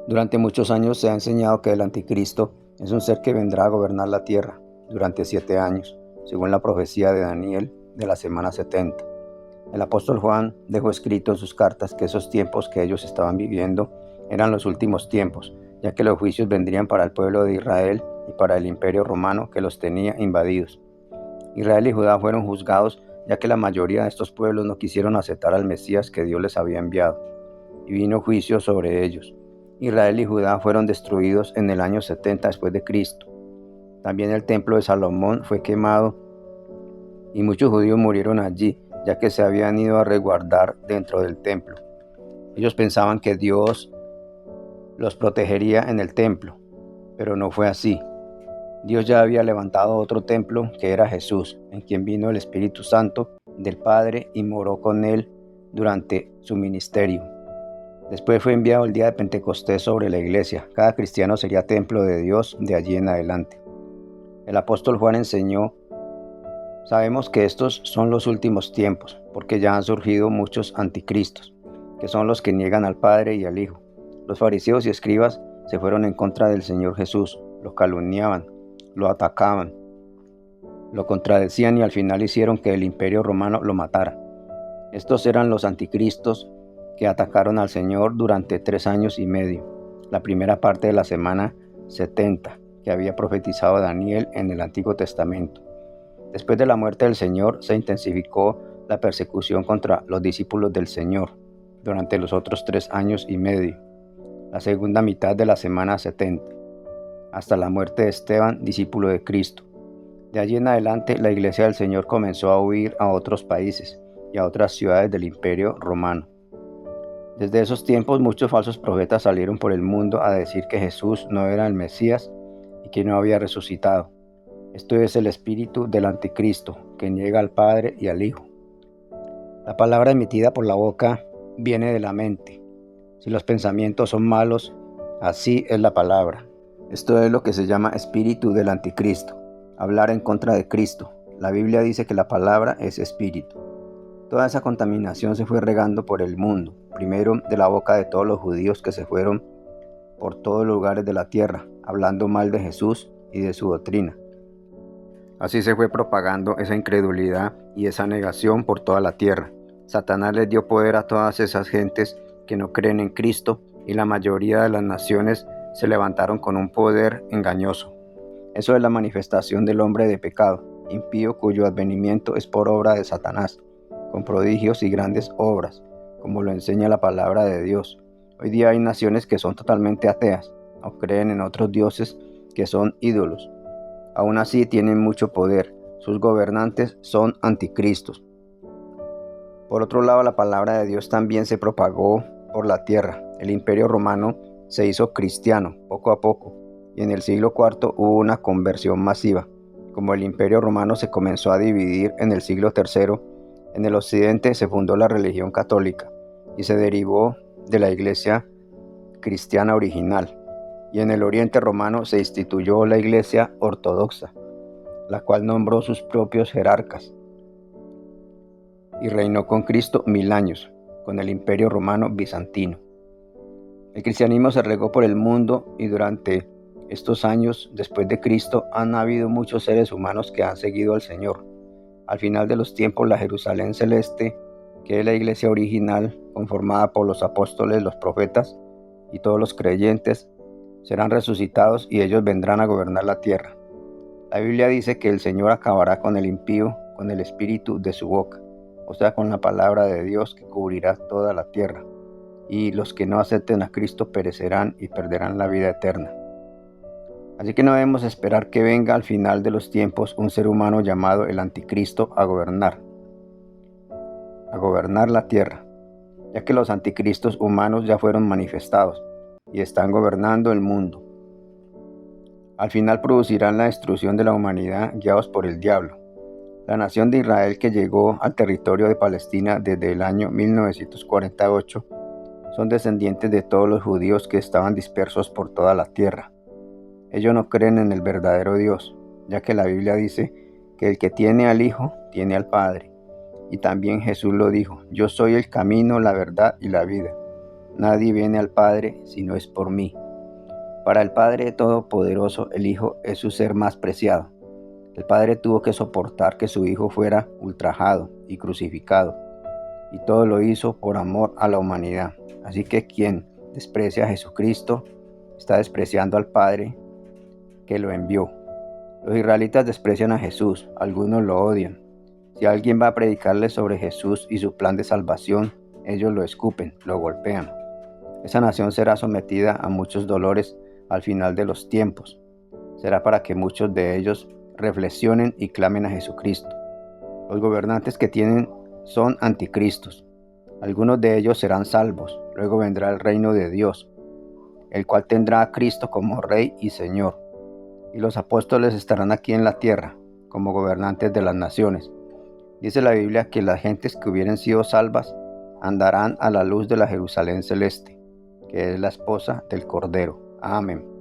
Durante muchos años se ha enseñado que el anticristo es un ser que vendrá a gobernar la tierra durante 7 años, según la profecía de Daniel de la semana 70. El apóstol Juan dejó escrito en sus cartas que esos tiempos que ellos estaban viviendo eran los últimos tiempos, ya que los juicios vendrían para el pueblo de Israel y para el imperio romano que los tenía invadidos. Israel y Judá fueron juzgados ya que la mayoría de estos pueblos no quisieron aceptar al Mesías que Dios les había enviado, y vino juicio sobre ellos. Israel y Judá fueron destruidos en el año 70 después de Cristo. También el templo de Salomón fue quemado y muchos judíos murieron allí, ya que se habían ido a resguardar dentro del templo. Ellos pensaban que Dios los protegería en el templo, pero no fue así. Dios ya había levantado otro templo que era Jesús, en quien vino el Espíritu Santo del Padre y moró con él durante su ministerio. Después fue enviado el día de Pentecostés sobre la iglesia. Cada cristiano sería templo de Dios de allí en adelante. El apóstol Juan enseñó: sabemos que estos son los últimos tiempos, porque ya han surgido muchos anticristos, que son los que niegan al Padre y al Hijo. Los fariseos y escribas se fueron en contra del Señor Jesús, lo calumniaban, lo atacaban, lo contradecían y al final hicieron que el imperio romano lo matara. Estos eran los anticristos que atacaron al Señor durante 3 años y medio, la primera parte de la semana 70 que había profetizado Daniel en el Antiguo Testamento. Después de la muerte del Señor se intensificó la persecución contra los discípulos del Señor durante los otros 3 años y medio, la segunda mitad de la semana 70, hasta la muerte de Esteban, discípulo de Cristo. De allí en adelante la iglesia del Señor comenzó a huir a otros países y a otras ciudades del Imperio Romano. Desde esos tiempos muchos falsos profetas salieron por el mundo a decir que Jesús no era el Mesías y que no había resucitado. Esto es el espíritu del anticristo, que niega al Padre y al Hijo. La palabra emitida por la boca viene de la mente. Si los pensamientos son malos, así es la palabra. Esto es lo que se llama espíritu del anticristo, hablar en contra de Cristo. La Biblia dice que la palabra es espíritu. Toda esa contaminación se fue regando por el mundo, primero de la boca de todos los judíos que se fueron por todos los lugares de la tierra, hablando mal de Jesús y de su doctrina. Así se fue propagando esa incredulidad y esa negación por toda la tierra. Satanás les dio poder a todas esas gentes que no creen en Cristo, y la mayoría de las naciones se levantaron con un poder engañoso. Eso es la manifestación del hombre de pecado, impío, cuyo advenimiento es por obra de Satanás, con prodigios y grandes obras, como lo enseña la palabra de Dios. Hoy día hay naciones que son totalmente ateas, o creen en otros dioses que son ídolos. Aún así tienen mucho poder. Sus gobernantes son anticristos. Por otro lado, la palabra de Dios también se propagó por la tierra. El imperio romano se hizo cristiano poco a poco, y en el siglo IV hubo una conversión masiva. Como el imperio romano se comenzó a dividir en el siglo III, en el occidente se fundó la religión católica y se derivó de la iglesia cristiana original, y en el oriente romano se instituyó la iglesia ortodoxa, la cual nombró sus propios jerarcas y reinó con Cristo 1000 años, con el imperio romano bizantino. El cristianismo se regó por el mundo, y durante estos años después de Cristo han habido muchos seres humanos que han seguido al Señor. Al final de los tiempos, la Jerusalén celeste, que es la iglesia original, conformada por los apóstoles, los profetas y todos los creyentes, serán resucitados y ellos vendrán a gobernar la tierra. La Biblia dice que el Señor acabará con el impío con el espíritu de su boca, o sea, con la palabra de Dios que cubrirá toda la tierra, y los que no acepten a Cristo perecerán y perderán la vida eterna. Así que no debemos esperar que venga al final de los tiempos un ser humano llamado el anticristo a gobernar la tierra, ya que los anticristos humanos ya fueron manifestados y están gobernando el mundo. Al final producirán la destrucción de la humanidad guiados por el diablo. La nación de Israel, que llegó al territorio de Palestina desde el año 1948, son descendientes de todos los judíos que estaban dispersos por toda la tierra. Ellos no creen en el verdadero Dios, ya que la Biblia dice que el que tiene al Hijo tiene al Padre. Y también Jesús lo dijo: yo soy el camino, la verdad y la vida. Nadie viene al Padre si no es por mí. Para el Padre Todopoderoso, el Hijo es su ser más preciado. El Padre tuvo que soportar que su Hijo fuera ultrajado y crucificado, y todo lo hizo por amor a la humanidad. Así que quien desprecia a Jesucristo está despreciando al Padre que lo envió. Los israelitas desprecian a Jesús, algunos lo odian. Si alguien va a predicarles sobre Jesús y su plan de salvación, ellos lo escupen, lo golpean. Esa nación será sometida a muchos dolores al final de los tiempos. Será para que muchos de ellos reflexionen y clamen a Jesucristo. Los gobernantes que tienen son anticristos. Algunos de ellos serán salvos. Luego vendrá el reino de Dios, el cual tendrá a Cristo como Rey y Señor. Y los apóstoles estarán aquí en la tierra, como gobernantes de las naciones. Dice la Biblia que las gentes que hubieren sido salvas andarán a la luz de la Jerusalén celeste, que es la esposa del Cordero. Amén.